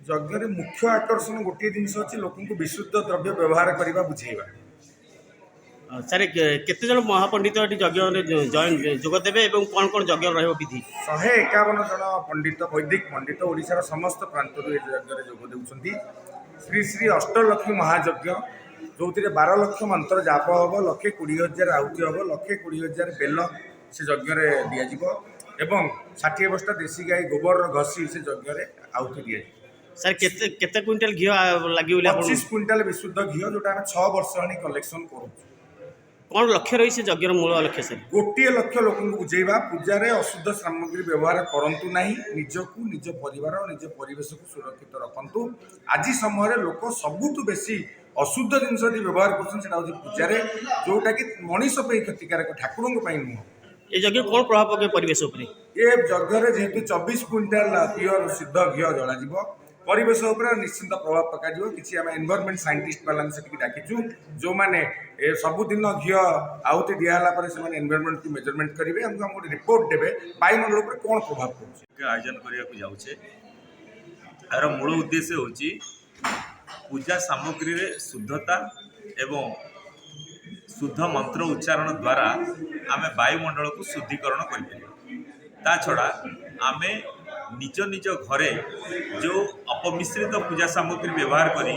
यज्ञ मुख्य आकर्षण गोटे जिनस अच्छे लोक विशुद्ध द्रव्य व्यवहार करने बुझेगा। सर केते जन महापंडित यज्ञ जोगदेवे कौन कौन यज्ञ विधि 151 जन पंडित वैदिक पंडित ओडिशार समस्त प्रांत यज्ञ जोगदे श्री श्री अष्टलक्ष्मी महायज्ञ जो 12 लक्ष मंत्र जाप हम 1,20,000 आहुति हम 1,20,000 बेल से यज्ञ दिज्व 60 बस्ता देशी गाई गोबर घसी से यज्ञ आहुति दि सर केते क्विंटल घी लगे 25 क्विंटाल विशुद्ध घी जोटा 6 वर्ष आनी कलेक्शन करूँ। कौन लक्ष्य रही से यज्ञ मूल लक्ष्य सर गोटे लक्ष्य लोक बुझेगा पूजार अशुद्ध सामग्री व्यवहार करूँ ना निजकू निज परिवार निज परिवेश को सुरक्षित रखु। आज समय लोक सबुठ बेसी अशुद्ध जिनस व्यवहार कर पूजार जोटा कि मनीष क्षतिकारक ठाकुर नुह। ये यज्ञ कौन प्रभाव पके परिवेश ये यज्ञ जेहेतु 24 क्विंटाल प्योर सिद्ध घी जल परिवेश निश्चिंत प्रभाव पक किसी आम एनवायरमेंट साइंटिस्ट वाला से डाकिचु जो मैंने सबुदिन घी आहुति दिहला से एनवायरमेंट को मेजरमेंट करेंगे आम रिपोर्ट देवे वायुमंडल पर कौन प्रभाव पड़े आयोजन करने जाऊे यार मूल उद्देश्य होची पूजा सामग्री रे शुद्धता एवं शुद्ध मंत्र उच्चारण द्वारा आम वायुमंडल को शुद्धिकरण कर छड़ा आम निज निज घरे जो अपमिश्रित पूजा सामग्री व्यवहार करी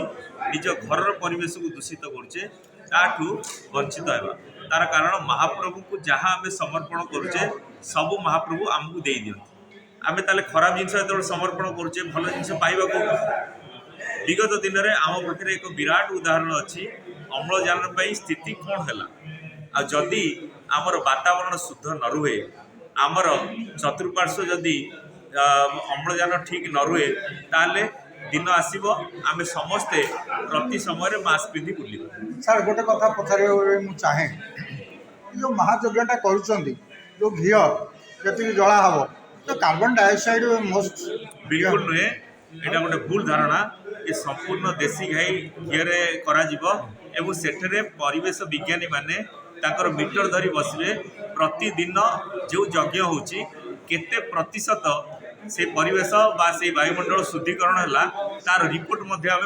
निज घर परिवेश को दूषित करुचे ताठू वंचित होगा। तार कारण महाप्रभु को जहाँ आम समर्पण करुचे सबू महाप्रभु आमको दे दियंती आम ताले खराब जिनस जो समर्पण करुचे भल जिनस पाइबा विगत दिन में आम पाखे एक विराट उदाहरण अच्छी अम्लजान स्थिति कौन है जदि आमर वातावरण शुद्ध न रुहे आमर चतुर्पार्श्व जदि अम्लजान ठीक न रुहे ताले दिन आसब आम समस्ते प्रति समय मास्क पिंधि बुल। सर गोटे कथा पचारे चाहे जो महायज्ञटा कर जो घी जी जला हम तो कार्बन डाइऑक्साइड मोस्ट बिल्कुल नुहे यहाँ गोटे भूल धारणा ये संपूर्ण देशी गाई घीरे करा सेठरे परिवेश विज्ञानी माने ताकर मीटर धरी बसवे प्रतिदिन जो यज्ञ होची केते प्रतिशत से परिवेश बा से वायुमंडल शुद्धिकरण है तार रिपोर्ट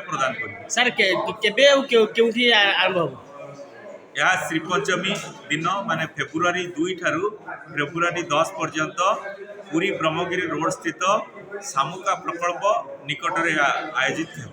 प्रदान कर सर केउठी आरंभ हो यह श्रीपंचमी दिन माने फेब्रुआरी 2 ठारू फेब्रुआरी 10 पर्यंत पूरी ब्रह्मगिरी रोड स्थित सामुका प्रकल्प निकट में आयोजित है।